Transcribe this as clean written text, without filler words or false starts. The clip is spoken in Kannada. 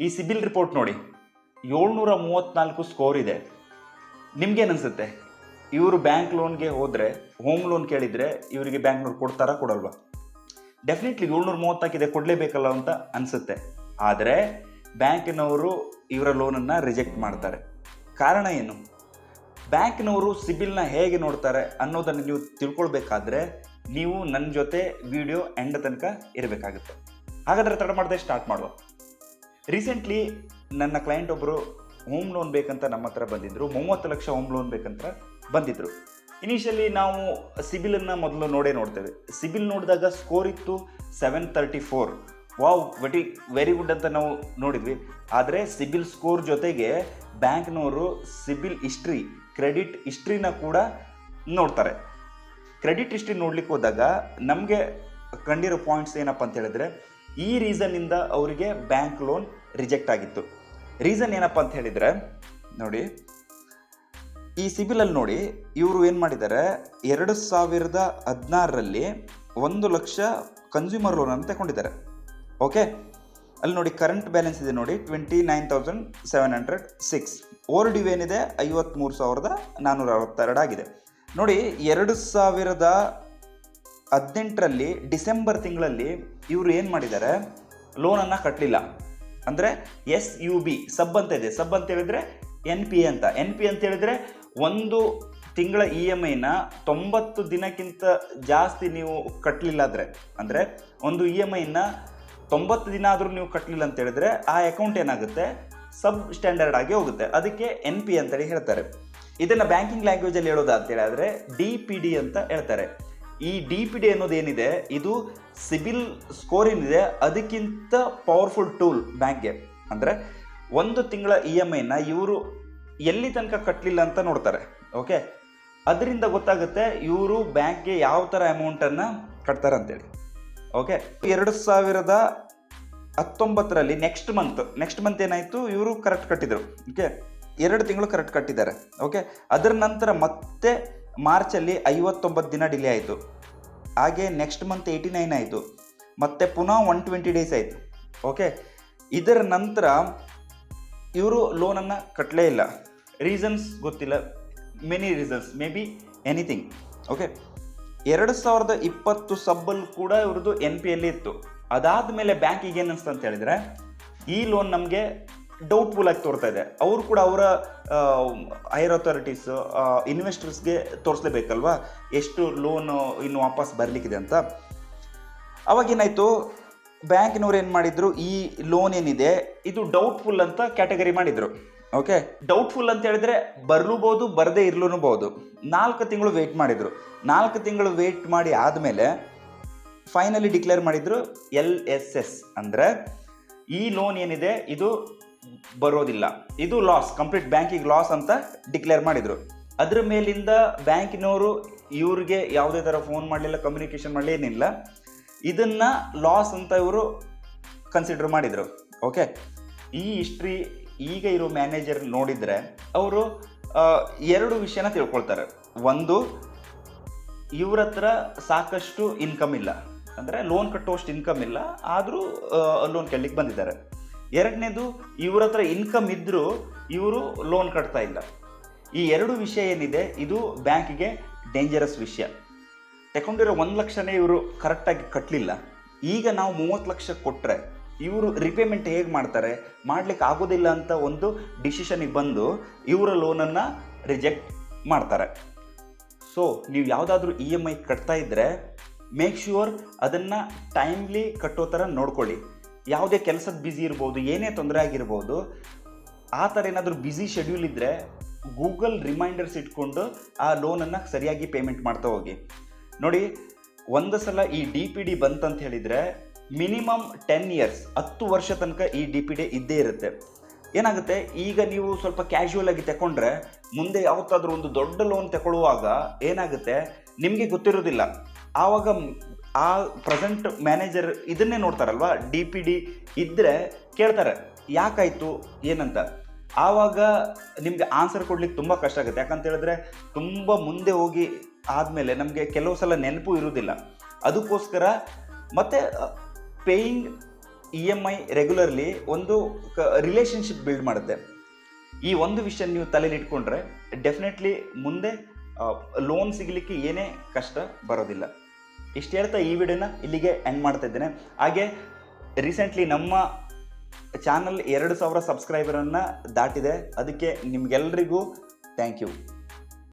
ಈ ಸಿಬಿಲ್ ರಿಪೋರ್ಟ್ ನೋಡಿ, 734 ಸ್ಕೋರ್ ಇದೆ. ನಿಮ್ಗೇನು ಅನಿಸುತ್ತೆ? ಇವರು ಬ್ಯಾಂಕ್ ಲೋನ್ಗೆ ಹೋದರೆ, ಹೋಮ್ ಲೋನ್ ಕೇಳಿದರೆ ಇವರಿಗೆ ಬ್ಯಾಂಕ್ನವ್ರು ಕೊಡ್ತಾರಾ ಕೊಡಲ್ವಾ? ಡೆಫಿನೆಟ್ಲಿ 730 ಇದೆ, ಕೊಡಲೇಬೇಕಲ್ಲ ಅಂತ ಅನಿಸುತ್ತೆ. ಆದರೆ ಬ್ಯಾಂಕಿನವರು ಇವರ ಲೋನನ್ನು ರಿಜೆಕ್ಟ್ ಮಾಡ್ತಾರೆ. ಕಾರಣ ಏನು? ಬ್ಯಾಂಕ್ನವರು ಸಿಬಿಲ್ನ ಹೇಗೆ ನೋಡ್ತಾರೆ ಅನ್ನೋದನ್ನು ನೀವು ತಿಳ್ಕೊಳ್ಬೇಕಾದ್ರೆ ನೀವು ನನ್ನ ಜೊತೆ ವಿಡಿಯೋ ಎಂಡ್ ತನಕ ಇರಬೇಕಾಗುತ್ತೆ. ಹಾಗಾದರೆ ತಡ ಮಾಡದೆ ಸ್ಟಾರ್ಟ್ ಮಾಡುವ. ರೀಸೆಂಟ್ಲಿ ನನ್ನ ಕ್ಲೈಂಟ್ ಒಬ್ಬರು ಹೋಮ್ ಲೋನ್ ಬೇಕಂತ ನಮ್ಮ ಹತ್ರ ಬಂದಿದ್ದರು. 30 ಲಕ್ಷ ಹೋಮ್ ಲೋನ್ ಬೇಕಂತ ಬಂದಿದ್ದರು. ಇನಿಷಿಯಲಿ ನಾವು ಸಿಬಿಲನ್ನು ಮೊದಲು ನೋಡ್ತೇವೆ. ಸಿಬಿಲ್ ನೋಡಿದಾಗ ಸ್ಕೋರ್ ಇತ್ತು 734. ವಾವ್, ವೆರಿ ಗುಡ್ ಅಂತ ನಾವು ನೋಡಿದ್ವಿ. ಆದರೆ ಸಿಬಿಲ್ ಸ್ಕೋರ್ ಜೊತೆಗೆ ಬ್ಯಾಂಕ್ನವರು ಸಿಬಿಲ್ ಹಿಸ್ಟ್ರಿ, ಕ್ರೆಡಿಟ್ ಹಿಸ್ಟ್ರಿನ ಕೂಡ ನೋಡ್ತಾರೆ. ಕ್ರೆಡಿಟ್ ಹಿಸ್ಟ್ರಿ ನೋಡ್ಲಿಕ್ಕೆ ಹೋದಾಗ ನಮಗೆ ಕಂಡಿರೋ ಪಾಯಿಂಟ್ಸ್ ಏನಪ್ಪ ಅಂತ ಹೇಳಿದ್ರೆ, ಈ ರೀಸನ್ನಿಂದ ಅವರಿಗೆ ಬ್ಯಾಂಕ್ ಲೋನ್ ರಿಜೆಕ್ಟ್ ಆಗಿತ್ತು. ರೀಸನ್ ಏನಪ್ಪ ಅಂತ ಹೇಳಿದರೆ ನೋಡಿ, ಈ ಸಿಬಿಲಲ್ಲಿ ನೋಡಿ, ಇವರು ಏನು ಮಾಡಿದ್ದಾರೆ, 2016ರಲ್ಲಿ 1 ಲಕ್ಷ ಕನ್ಸ್ಯೂಮರ್ ಲೋನನ್ನು ತಗೊಂಡಿದ್ದಾರೆ. ಓಕೆ, ಅಲ್ಲಿ ನೋಡಿ ಕರೆಂಟ್ ಬ್ಯಾಲೆನ್ಸ್ ಇದೆ ನೋಡಿ 29,706. ಓವರ್ ಡ್ಯೂ ಏನಿದೆ 53,462 ಆಗಿದೆ. ನೋಡಿ, 2018ರಲ್ಲಿ ಡಿಸೆಂಬರ್ ತಿಂಗಳಲ್ಲಿ ಇವರು ಏನು ಮಾಡಿದ್ದಾರೆ, ಲೋನನ್ನು ಕಟ್ಟಲಿಲ್ಲ. ಅಂದರೆ SUB ಸಬ್ ಅಂತ ಇದೆ. ಸಬ್ ಅಂತ ಹೇಳಿದರೆ NPA ಅಂತ. NPA ಅಂತ ಹೇಳಿದರೆ ಒಂದು ತಿಂಗಳ EMIನ 90 ದಿನಕ್ಕಿಂತ ಜಾಸ್ತಿ ನೀವು ಕಟ್ಟಲಿಲ್ಲ ಅಂದರೆ ಒಂದು EMIನ 90 ದಿನ ಆದರೂ ನೀವು ಕಟ್ಟಲಿಲ್ಲ ಅಂತ ಹೇಳಿದ್ರೆ ಆ ಅಕೌಂಟ್ ಏನಾಗುತ್ತೆ, ಸಬ್ ಸ್ಟ್ಯಾಂಡರ್ಡ್ ಆಗಿ ಹೋಗುತ್ತೆ. ಅದಕ್ಕೆ NPA ಅಂತೇಳಿ ಹೇಳ್ತಾರೆ. ಇದನ್ನು ಬ್ಯಾಂಕಿಂಗ್ ಲ್ಯಾಂಗ್ವೇಜಲ್ಲಿ ಹೇಳೋದು ಅಂತ ಹೇಳಿದ್ರೆ DPD ಅಂತ ಹೇಳ್ತಾರೆ. ಈ DPD ಅನ್ನೋದು ಏನಿದೆ, ಇದು ಸಿಬಿಲ್ ಸ್ಕೋರ್ ಏನಿದೆ ಅದಕ್ಕಿಂತ ಪವರ್ಫುಲ್ ಟೂಲ್ ಬ್ಯಾಂಕ್ಗೆ. ಅಂದರೆ ಒಂದು ತಿಂಗಳ EMIನ ಇವರು ಎಲ್ಲಿ ತನಕ ಕಟ್ಟಲಿಲ್ಲ ಅಂತ ನೋಡ್ತಾರೆ. ಓಕೆ, ಅದರಿಂದ ಗೊತ್ತಾಗುತ್ತೆ ಇವರು ಬ್ಯಾಂಕ್ಗೆ ಯಾವ ಥರ ಅಮೌಂಟನ್ನು ಕಟ್ತಾರೆ ಅಂತೇಳಿ. ಓಕೆ, 2019ರಲ್ಲಿ ನೆಕ್ಸ್ಟ್ ಮಂತ್ ಏನಾಯಿತು, ಇವರು ಕರೆಕ್ಟ್ ಕಟ್ಟಿದರು. ಓಕೆ, 2 ತಿಂಗಳು ಕರೆಕ್ಟ್ ಕಟ್ಟಿದ್ದಾರೆ. ಓಕೆ, ಅದರ ನಂತರ ಮತ್ತೆ ಮಾರ್ಚಲ್ಲಿ 59 ದಿನ ಡಿಲೇ ಆಯಿತು. ಹಾಗೆ ನೆಕ್ಸ್ಟ್ ಮಂತ್ 89 ಆಯಿತು. ಮತ್ತೆ ಪುನಃ 120 ಡೇಸ್ ಆಯಿತು. ಓಕೆ, ಇದರ ನಂತರ ಇವರು ಲೋನನ್ನು ಕಟ್ಟಲೇ ಇಲ್ಲ. ರೀಸನ್ಸ್ ಗೊತ್ತಿಲ್ಲ, many reasons, may be anything. Okay, 2020 ಸಬ್ಬಲ್ಲಿ ಕೂಡ ಇವ್ರದ್ದು NPA ಇತ್ತು. ಅದಾದಮೇಲೆ ಬ್ಯಾಂಕಿಗೆ ಏನು ಅನಿಸ್ತು ಅಂತ ಹೇಳಿದರೆ, ಈ ಲೋನ್ ನಮಗೆ ಡೌಟ್ಫುಲ್ ಆಗಿ ತೋರ್ತಾ ಇದೆ. ಅವರು ಕೂಡ ಅವರ ಹೈಯರ್ ಅಥಾರಿಟೀಸ್ ಇನ್ವೆಸ್ಟರ್ಸ್ಗೆ ತೋರಿಸ್ಲೇಬೇಕಲ್ವಾ ಎಷ್ಟು ಲೋನು ಇನ್ನು ವಾಪಸ್ ಬರಲಿಕ್ಕಿದೆ ಅಂತ. ಅವಾಗೇನಾಯಿತು, ಬ್ಯಾಂಕಿನವ್ರು ಏನು ಮಾಡಿದರು, ಈ ಲೋನ್ ಏನಿದೆ ಇದು ಡೌಟ್ಫುಲ್ ಅಂತ ಕ್ಯಾಟಗರಿ ಮಾಡಿದರು. ಓಕೆ, ಡೌಟ್ಫುಲ್ ಅಂತ ಹೇಳಿದ್ರೆ ಬರಲೂಬಹುದು, ಬರದೇ ಇರಲೂಬಹುದು. 4 ತಿಂಗಳು ವೆಯ್ಟ್ ಮಾಡಿದರು. 4 ತಿಂಗಳು ವೆಯ್ಟ್ ಮಾಡಿ ಆದಮೇಲೆ ಫೈನಲಿ ಡಿಕ್ಲೇರ್ ಮಾಡಿದರು LSS. ಅಂದರೆ ಈ ಲೋನ್ ಏನಿದೆ ಇದು ಬರೋದಿಲ್ಲ, ಇದು ಲಾಸ್, ಕಂಪ್ಲೀಟ್ ಬ್ಯಾಂಕಿಗೆ ಲಾಸ್ ಅಂತ ಡಿಕ್ಲೇರ್ ಮಾಡಿದರು. ಅದರ ಮೇಲಿಂದ ಬ್ಯಾಂಕಿನವರು ಇವ್ರಿಗೆ ಯಾವುದೇ ಥರ ಫೋನ್ ಮಾಡಲಿಲ್ಲ, ಕಮ್ಯುನಿಕೇಷನ್ ಮಾಡಲಿ, ಏನಿಲ್ಲ. ಇದನ್ನು ಲಾಸ್ ಅಂತ ಇವರು ಕನ್ಸಿಡರ್ ಮಾಡಿದರು. ಓಕೆ, ಈ ಹಿಸ್ಟ್ರಿ ಈಗ ಇರೋ ಮ್ಯಾನೇಜರ್ ನೋಡಿದರೆ ಅವರು 2 ವಿಷಯನ ತಿಳ್ಕೊಳ್ತಾರೆ. ಒಂದು, ಇವ್ರ ಹತ್ರ ಸಾಕಷ್ಟು ಇನ್ಕಮ್ ಇಲ್ಲ, ಅಂದರೆ ಲೋನ್ ಕಟ್ಟುವಷ್ಟು ಇನ್ಕಮ್ ಇಲ್ಲ, ಆದರೂ ಲೋನ್ ಕೇಳಲಿಕ್ಕೆ ಬಂದಿದ್ದಾರೆ. 2ನೇದು, ಇವ್ರ ಹತ್ರ ಇನ್ಕಮ್ ಇದ್ದರೂ ಇವರು ಲೋನ್ ಕಟ್ತಾ ಇಲ್ಲ. ಈ 2 ವಿಷಯ ಏನಿದೆ ಇದು ಬ್ಯಾಂಕಿಗೆ ಡೇಂಜರಸ್ ವಿಷಯ. ತಗೊಂಡಿರೋ 1 ಲಕ್ಷನೇ ಇವರು ಕರೆಕ್ಟಾಗಿ ಕಟ್ಟಲಿಲ್ಲ. ಈಗ ನಾವು 30 ಲಕ್ಷ ಕೊಟ್ಟರೆ ಇವರು ರಿಪೇಮೆಂಟ್ ಹೇಗೆ ಮಾಡ್ತಾರೆ, ಮಾಡಲಿಕ್ಕೆ ಆಗೋದಿಲ್ಲ ಅಂತ ಒಂದು ಡಿಸಿಷನಿಗೆ ಬಂದು ಇವರ ಲೋನನ್ನು ರಿಜೆಕ್ಟ್ ಮಾಡ್ತಾರೆ. ಸೊ ನೀವು ಯಾವುದಾದ್ರೂ EMI ಕಟ್ತಾ ಇದ್ದರೆ ಮೇಕ್ ಶ್ಯೂರ್ ಅದನ್ನು ಟೈಮ್ಲಿ ಕಟ್ಟೋ ಥರ ನೋಡ್ಕೊಳ್ಳಿ. ಯಾವುದೇ ಕೆಲಸದ ಬ್ಯುಸಿ ಇರ್ಬೋದು, ಏನೇ ತೊಂದರೆ ಆಗಿರ್ಬೋದು, ಆ ಥರ ಏನಾದರೂ ಬ್ಯುಸಿ ಶೆಡ್ಯೂಲ್ ಇದ್ದರೆ ಗೂಗಲ್ ರಿಮೈಂಡರ್ಸ್ ಇಟ್ಕೊಂಡು ಆ ಲೋನನ್ನು ಸರಿಯಾಗಿ ಪೇಮೆಂಟ್ ಮಾಡ್ತಾ ಹೋಗಿ. ನೋಡಿ, ಒಂದು ಸಲ ಈ DPD ಬಂತಂತ ಹೇಳಿದರೆ ಮಿನಿಮಮ್ 10 ಇಯರ್ಸ್, 10 ವರ್ಷ ತನಕ ಈ DPD ಇದ್ದೇ ಇರುತ್ತೆ. ಏನಾಗುತ್ತೆ, ಈಗ ನೀವು ಸ್ವಲ್ಪ ಕ್ಯಾಶುವಲ್ ಆಗಿ ತಗೊಂಡ್ರೆ ಮುಂದೆ ಯಾವತ್ತಾದ್ರೂ ಒಂದು ದೊಡ್ಡ ಲೋನ್ ತಗೊಳ್ಳುವಾಗ ಏನಾಗುತ್ತೆ ನಿಮಗೆ ಗೊತ್ತಿರೋದಿಲ್ಲ. ಆವಾಗ ಆ ಪ್ರೆಸೆಂಟ್ ಮ್ಯಾನೇಜರ್ ಇದನ್ನೇ ನೋಡ್ತಾರಲ್ವಾ, DPD ಇದ್ದರೆ ಕೇಳ್ತಾರೆ ಯಾಕಾಯಿತು ಏನಂತ. ಆವಾಗ ನಿಮಗೆ ಆನ್ಸರ್ ಕೊಡ್ಲಿಕ್ಕೆ ತುಂಬ ಕಷ್ಟ ಆಗುತ್ತೆ. ಯಾಕಂತ ಹೇಳಿದ್ರೆ ತುಂಬ ಮುಂದೆ ಹೋಗಿ ಆದಮೇಲೆ ನಮಗೆ ಕೆಲವು ಸಲ ನೆನಪು ಇರೋದಿಲ್ಲ. ಅದಕ್ಕೋಸ್ಕರ ಮತ್ತೆ ಪೇಯಿಂಗ್ EMI ರೆಗ್ಯುಲರ್ಲಿ ಒಂದು ರಿಲೇಷನ್ಶಿಪ್ ಬಿಲ್ಡ್ ಮಾಡುತ್ತೆ. ಈ ಒಂದು ವಿಷಯ ನೀವು ತಲೆಯಲ್ಲಿ ಇಟ್ಕೊಂಡ್ರೆ ಡೆಫಿನೆಟ್ಲಿ ಮುಂದೆ ಲೋನ್ ಸಿಗಲಿಕ್ಕೆ ಏನೇ ಕಷ್ಟ ಬರೋದಿಲ್ಲ. ಇಷ್ಟು ಹೇಳ್ತಾ ಈ ವಿಡಿಯೋನ ಇಲ್ಲಿಗೆ ಎಂಡ್ ಮಾಡ್ತಾ ಇದ್ದೇನೆ. ಹಾಗೆ ರೀಸೆಂಟ್ಲಿ ನಮ್ಮ ಚಾನಲ್ 2000 ಸಬ್ಸ್ಕ್ರೈಬರನ್ನು ದಾಟಿದೆ. ಅದಕ್ಕೆ ನಿಮ್ಗೆಲ್ರಿಗೂ ಥ್ಯಾಂಕ್ ಯು.